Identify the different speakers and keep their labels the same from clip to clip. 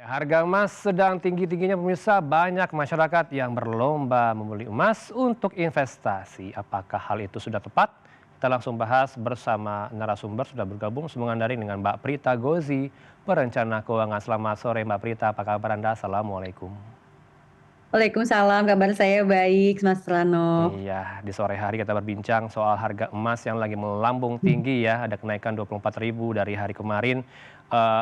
Speaker 1: Harga emas sedang tinggi-tingginya pemirsa, banyak masyarakat yang berlomba membeli emas untuk investasi. Apakah hal itu sudah tepat? Kita langsung bahas bersama narasumber sudah bergabung sambungan daring dengan Mbak Prita Gozi, perencana keuangan. Selamat sore Mbak Prita, apa kabar Anda? Assalamualaikum.
Speaker 2: Waalaikumsalam, kabar saya baik, Mas Rano.
Speaker 1: Iya, di sore hari kita berbincang soal harga emas yang lagi melambung tinggi ya, ada kenaikan 24.000 dari hari kemarin.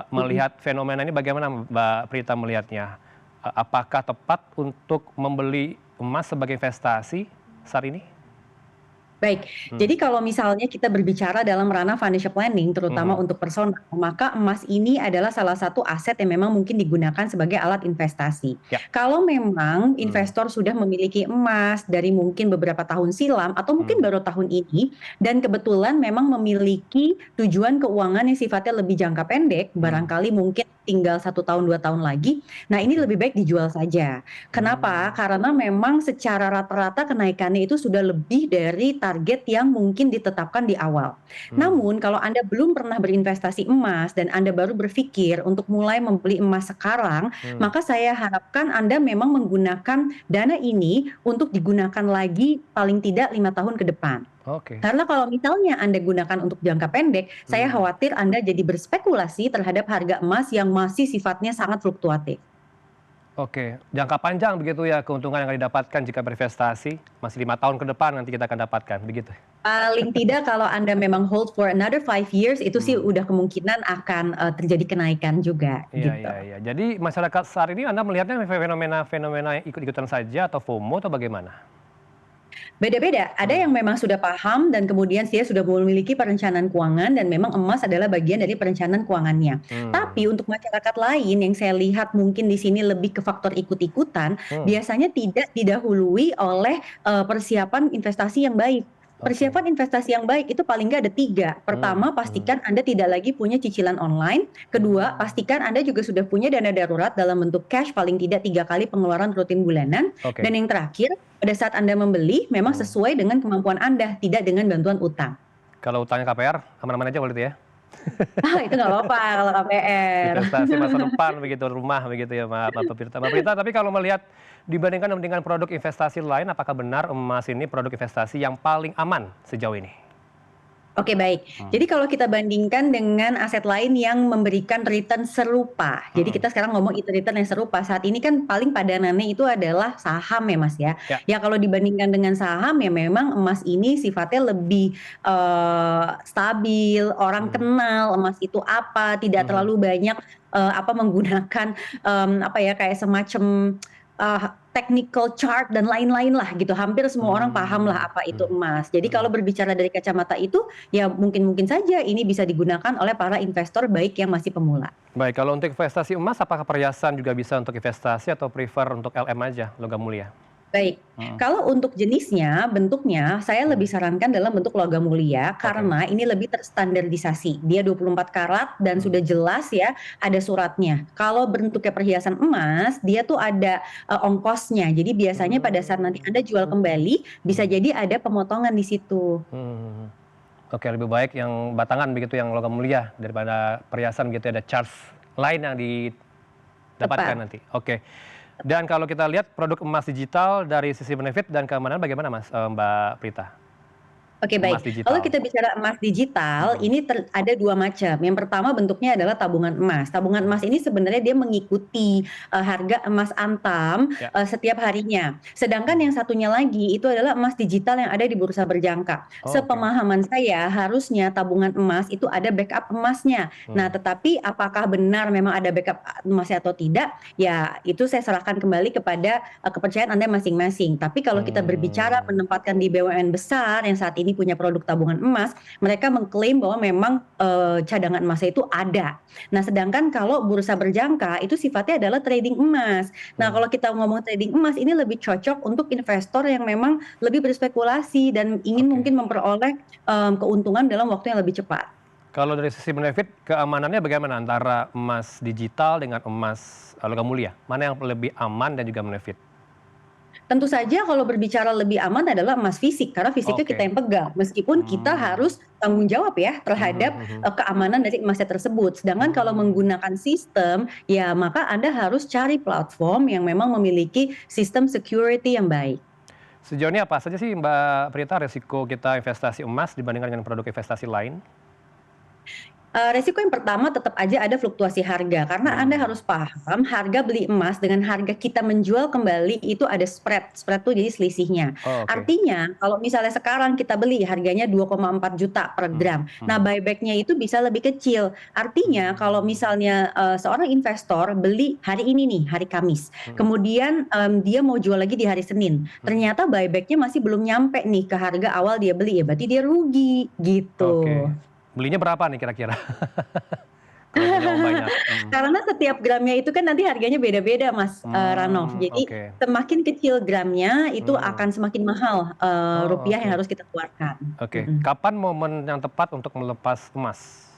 Speaker 1: Melihat fenomena ini bagaimana Mbak Prita melihatnya? Apakah tepat untuk membeli emas sebagai investasi saat ini?
Speaker 2: Baik,
Speaker 1: Hmm.
Speaker 2: jadi kalau misalnya kita berbicara dalam ranah financial planning, terutama
Speaker 1: Mhm.
Speaker 2: untuk personal, maka emas ini adalah salah satu aset yang memang mungkin digunakan sebagai alat investasi.
Speaker 1: Ya.
Speaker 2: Kalau memang
Speaker 1: Hmm.
Speaker 2: investor sudah memiliki emas dari mungkin beberapa tahun silam atau mungkin
Speaker 1: Hmm.
Speaker 2: baru tahun ini, dan kebetulan memang memiliki tujuan keuangan yang sifatnya lebih jangka pendek,
Speaker 1: Hmm.
Speaker 2: barangkali mungkin tinggal 1 tahun 2 tahun lagi, nah ini
Speaker 1: Oke.
Speaker 2: lebih baik dijual saja. Kenapa?
Speaker 1: Hmm.
Speaker 2: Karena memang secara rata-rata kenaikannya itu sudah lebih dari target yang mungkin ditetapkan di awal.
Speaker 1: Hmm.
Speaker 2: Namun kalau Anda belum pernah berinvestasi emas dan Anda baru berpikir untuk mulai membeli emas sekarang,
Speaker 1: Hmm.
Speaker 2: maka saya harapkan Anda memang menggunakan dana ini untuk digunakan lagi paling tidak 5 tahun ke depan.
Speaker 1: Oke.
Speaker 2: Karena kalau misalnya Anda gunakan untuk jangka pendek, saya
Speaker 1: Hmm.
Speaker 2: khawatir Anda jadi berspekulasi terhadap harga emas yang masih sifatnya sangat fluktuatif.
Speaker 1: Oke, jangka panjang begitu ya keuntungan yang akan didapatkan jika berinvestasi, masih 5 tahun ke depan nanti kita akan dapatkan, begitu?
Speaker 2: Paling tidak kalau Anda memang hold for another 5 years itu sih
Speaker 1: Hmm.
Speaker 2: udah kemungkinan akan, terjadi kenaikan juga
Speaker 1: Iya,
Speaker 2: gitu.
Speaker 1: iya, iya. Jadi masyarakat saat ini Anda melihatnya fenomena-fenomena yang ikut-ikutan saja atau FOMO atau bagaimana?
Speaker 2: Beda-beda, ada
Speaker 1: Hmm.
Speaker 2: yang memang sudah paham dan kemudian dia sudah memiliki perencanaan keuangan dan memang emas adalah bagian dari perencanaan keuangannya.
Speaker 1: Hmm.
Speaker 2: Tapi untuk masyarakat lain yang saya lihat mungkin di sini lebih ke faktor ikut-ikutan,
Speaker 1: Hmm.
Speaker 2: biasanya tidak didahului oleh, persiapan investasi yang baik.
Speaker 1: Oke.
Speaker 2: Persiapan investasi yang baik itu paling nggak ada 3.
Speaker 1: Hmm.
Speaker 2: Pertama,
Speaker 1: Hmm.
Speaker 2: pastikan Anda tidak lagi punya cicilan online. Kedua,
Speaker 1: Hmm.
Speaker 2: pastikan Anda juga sudah punya dana darurat dalam bentuk cash paling tidak 3 kali pengeluaran rutin bulanan. Dan
Speaker 1: Oke.
Speaker 2: yang terakhir, pada saat Anda membeli memang
Speaker 1: Hmm.
Speaker 2: sesuai dengan kemampuan Anda, tidak dengan bantuan utang.
Speaker 1: Kalau utangnya KPR, aman-aman aja kalau itu ya?
Speaker 2: Ah, itu nggak apa-apa kalau KPR.
Speaker 1: Investasi masa depan begitu, rumah begitu ya Mbak Prita. Mbak Prita, tapi kalau melihat dibandingkan dengan produk investasi lain, apakah benar emas ini produk investasi yang paling aman sejauh ini?
Speaker 2: Oke, baik.
Speaker 1: Hmm.
Speaker 2: Jadi kalau kita bandingkan dengan aset lain yang memberikan return serupa, jadi
Speaker 1: Hmm.
Speaker 2: kita sekarang ngomong itu return yang serupa, saat ini kan paling padanannya itu adalah saham ya Mas ya.
Speaker 1: Ya.
Speaker 2: Ya kalau dibandingkan dengan saham ya memang emas ini sifatnya lebih stabil, orang
Speaker 1: Hmm.
Speaker 2: kenal emas itu apa, tidak
Speaker 1: Mhm.
Speaker 2: terlalu banyak menggunakan apa ya kayak semacam technical chart dan lain-lain lah gitu. Hampir semua orang paham
Speaker 1: Hmm.
Speaker 2: lah apa itu
Speaker 1: Hmm.
Speaker 2: emas. Jadi kalau
Speaker 1: Hmm.
Speaker 2: berbicara dari kacamata itu ya mungkin-mungkin saja ini bisa digunakan oleh para investor baik yang masih pemula.
Speaker 1: Baik, kalau untuk investasi emas, apakah perhiasan juga bisa untuk investasi atau prefer untuk LM aja, logam mulia?
Speaker 2: Baik,
Speaker 1: Mhm.
Speaker 2: kalau untuk jenisnya, bentuknya saya lebih
Speaker 1: Hmm.
Speaker 2: sarankan dalam bentuk logam mulia
Speaker 1: Oke.
Speaker 2: karena ini lebih terstandarisasi. Dia 24 karat dan
Speaker 1: Hmm.
Speaker 2: sudah jelas ya ada suratnya. Kalau bentuknya perhiasan emas, dia tuh ada ongkosnya. Jadi biasanya pada saat nanti
Speaker 1: Hmm.
Speaker 2: Anda jual kembali, bisa
Speaker 1: Hmm.
Speaker 2: jadi ada pemotongan di situ.
Speaker 1: Hmm. Oke, lebih baik yang batangan begitu, yang logam mulia daripada perhiasan gitu, ada charge lain yang didapatkan
Speaker 2: Tepat.
Speaker 1: nanti. Oke. Dan kalau kita lihat produk emas digital dari sisi benefit dan keamanan bagaimana Mas, Mbak Prita?
Speaker 2: Oke,
Speaker 1: Emas
Speaker 2: baik. Kalau
Speaker 1: digital.
Speaker 2: kita bicara emas digital,
Speaker 1: Mhm.
Speaker 2: ini ada 2 macam. Yang pertama bentuknya adalah tabungan emas. Tabungan
Speaker 1: Mhm.
Speaker 2: emas ini sebenarnya dia mengikuti, harga emas Antam,
Speaker 1: Ya.
Speaker 2: setiap harinya. Sedangkan
Speaker 1: Hmm.
Speaker 2: yang satunya lagi itu adalah emas digital yang ada di bursa berjangka.
Speaker 1: Oh, oke.
Speaker 2: Sepemahaman saya harusnya tabungan emas itu ada backup emasnya. Nah,
Speaker 1: Hmm.
Speaker 2: tetapi apakah benar memang ada backup emasnya atau tidak, ya itu saya serahkan kembali kepada, kepercayaan Anda masing-masing. Tapi kalau kita berbicara
Speaker 1: Hmm.
Speaker 2: menempatkan di BUMN besar yang saat ini punya produk tabungan emas, mereka mengklaim bahwa memang, cadangan emasnya itu ada. Nah, sedangkan kalau bursa berjangka itu sifatnya adalah trading emas. Nah,
Speaker 1: Hmm.
Speaker 2: kalau kita ngomong trading emas ini lebih cocok untuk investor yang memang lebih berspekulasi dan ingin
Speaker 1: Oke.
Speaker 2: mungkin memperoleh, keuntungan dalam waktu yang lebih cepat.
Speaker 1: Kalau dari sisi benefit, keamanannya bagaimana antara emas digital dengan emas, logam mulia? Mana yang lebih aman dan juga benefit?
Speaker 2: Tentu saja kalau berbicara lebih aman adalah emas fisik, karena fisiknya kita
Speaker 1: Oke.
Speaker 2: yang pegang. Meskipun kita
Speaker 1: Hmm.
Speaker 2: harus tanggung jawab ya
Speaker 1: Mhm,
Speaker 2: terhadap
Speaker 1: mhm.
Speaker 2: keamanan dari emasnya tersebut. Sedangkan kalau
Speaker 1: Hmm.
Speaker 2: menggunakan sistem, ya maka Anda harus cari platform yang memang memiliki sistem security yang baik.
Speaker 1: Sejauh ini apa saja sih Mbak Prita resiko kita investasi emas dibandingkan dengan produk investasi lain?
Speaker 2: Resiko yang pertama tetap aja ada fluktuasi harga, karena Anda
Speaker 1: Hmm.
Speaker 2: harus paham harga beli emas dengan harga kita menjual kembali itu ada spread. Spread tuh jadi selisihnya.
Speaker 1: Oh, oke.
Speaker 2: Artinya kalau misalnya sekarang kita beli harganya 2,4 juta per
Speaker 1: Mhm,
Speaker 2: gram. Nah,
Speaker 1: mhm.
Speaker 2: buyback-nya itu bisa lebih kecil. Artinya kalau
Speaker 1: Mmm,
Speaker 2: misalnya, seorang investor beli hari ini nih, hari Kamis,
Speaker 1: mhm,
Speaker 2: kemudian, dia mau jual lagi di hari Senin,
Speaker 1: mhm.
Speaker 2: ternyata buyback-nya masih belum nyampe nih ke harga awal dia beli, ya berarti dia rugi, gitu.
Speaker 1: Oke. Belinya berapa nih kira-kira? Kalau punya uang banyak? Mhm.
Speaker 2: Karena setiap gramnya itu kan nanti harganya beda-beda Mas, Ranoff. Jadi
Speaker 1: Oke.
Speaker 2: semakin kecil gramnya itu
Speaker 1: Mhm.
Speaker 2: akan semakin mahal,
Speaker 1: Oh,
Speaker 2: rupiah yang
Speaker 1: oke.
Speaker 2: harus kita keluarkan.
Speaker 1: Oke.
Speaker 2: Mhm.
Speaker 1: Kapan momen yang tepat untuk melepas emas?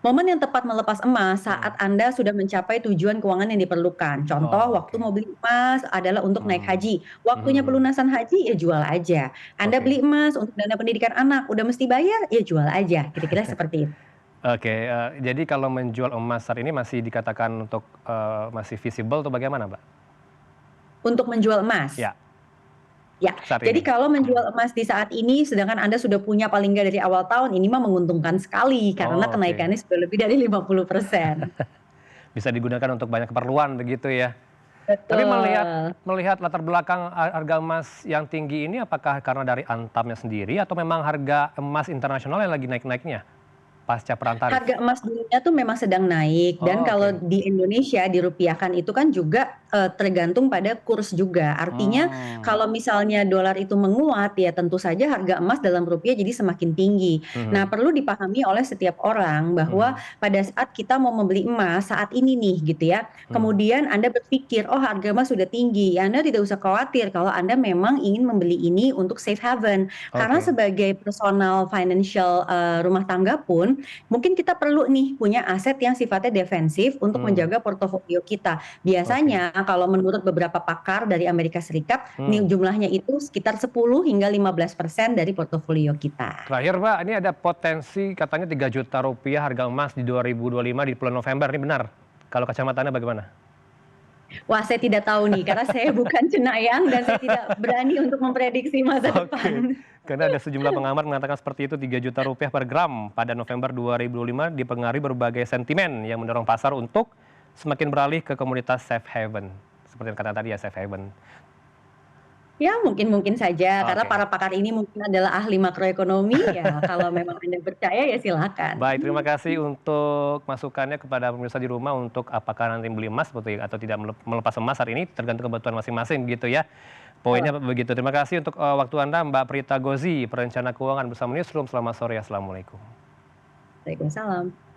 Speaker 2: Momen yang tepat melepas emas
Speaker 1: Mhm.
Speaker 2: saat Anda sudah mencapai tujuan keuangan yang diperlukan. Contoh
Speaker 1: Oh,
Speaker 2: waktu
Speaker 1: oke.
Speaker 2: mau beli emas adalah untuk naik
Speaker 1: Mmm.
Speaker 2: haji,
Speaker 1: Mhm,
Speaker 2: waktunya
Speaker 1: mhm.
Speaker 2: pelunasan haji, ya jual aja. Anda
Speaker 1: Oke.
Speaker 2: beli emas untuk dana pendidikan anak, udah mesti bayar, ya jual aja, kira-kira seperti itu.
Speaker 1: Oke, jadi kalau menjual emas saat ini masih dikatakan untuk, masih visible atau bagaimana, Mbak?
Speaker 2: Untuk menjual emas.
Speaker 1: Ya,
Speaker 2: Ya,
Speaker 1: saat
Speaker 2: jadi
Speaker 1: ini?
Speaker 2: kalau
Speaker 1: Mhm.
Speaker 2: menjual emas di saat ini sedangkan Anda sudah punya paling nggak dari awal tahun, ini mah menguntungkan sekali karena
Speaker 1: Oh, oke.
Speaker 2: kenaikannya sudah lebih dari 50%.
Speaker 1: Bisa digunakan untuk banyak keperluan begitu ya. Tapi melihat
Speaker 2: Betul.
Speaker 1: melihat latar belakang harga emas yang tinggi ini apakah karena dari Antamnya sendiri atau memang harga emas internasional yang lagi naik-naiknya pasca perang tarif?
Speaker 2: Harga emas dunia tuh memang sedang naik dan
Speaker 1: Oh,
Speaker 2: kalau
Speaker 1: oke.
Speaker 2: di Indonesia dirupiahkan itu kan juga, tergantung pada kurs juga. Artinya
Speaker 1: Mmm,
Speaker 2: kalau misalnya dolar itu menguat, ya tentu saja harga emas dalam rupiah jadi semakin tinggi. Nah,
Speaker 1: mhm,
Speaker 2: perlu dipahami oleh setiap orang bahwa
Speaker 1: mhm,
Speaker 2: pada saat kita mau membeli emas saat ini nih gitu ya,
Speaker 1: mhm.
Speaker 2: kemudian Anda berpikir, "Oh harga emas sudah tinggi." Ya Anda tidak usah khawatir kalau Anda memang ingin membeli ini untuk safe haven. Karena
Speaker 1: Oke,
Speaker 2: sebagai personal financial, rumah tangga pun, mungkin kita perlu nih punya aset yang sifatnya defensif untuk
Speaker 1: mmm,
Speaker 2: menjaga portofolio kita.
Speaker 1: oke,
Speaker 2: Biasanya kalau menurut beberapa pakar dari Amerika Serikat, nih
Speaker 1: mmm.
Speaker 2: jumlahnya itu sekitar 10 hingga 15% dari portofolio kita.
Speaker 1: Terakhir Mbak, ini ada potensi katanya Rp3.000.000 harga emas di 2025 di bulan November, ini benar? Kalau kacamata Anda bagaimana?
Speaker 2: Wah, saya tidak tahu nih karena saya bukan cenayang dan saya tidak berani untuk memprediksi masa
Speaker 1: Oke,
Speaker 2: depan.
Speaker 1: karena ada sejumlah pengamat mengatakan seperti itu Rp3.000.000 per gram pada November 2025 dipengaruhi berbagai sentimen yang mendorong pasar untuk semakin beralih ke komoditas safe haven. Seperti yang kata tadi ya safe haven.
Speaker 2: Ya mungkin-mungkin saja karena
Speaker 1: Oke,
Speaker 2: para pakar ini mungkin adalah ahli makroekonomi, ya kalau memang Anda percaya ya silakan.
Speaker 1: baik terima kasih untuk masukannya kepada pemirsa di rumah untuk apakah nanti beli emas seperti atau tidak melepas emas saat ini tergantung kebutuhan masing-masing begitu ya. Poinnya begitu. Terima kasih untuk waktu Anda Mbak Prita Gozi, perencana keuangan bersama Newsroom. Selamat sore. Assalamualaikum.
Speaker 2: Waalaikumsalam.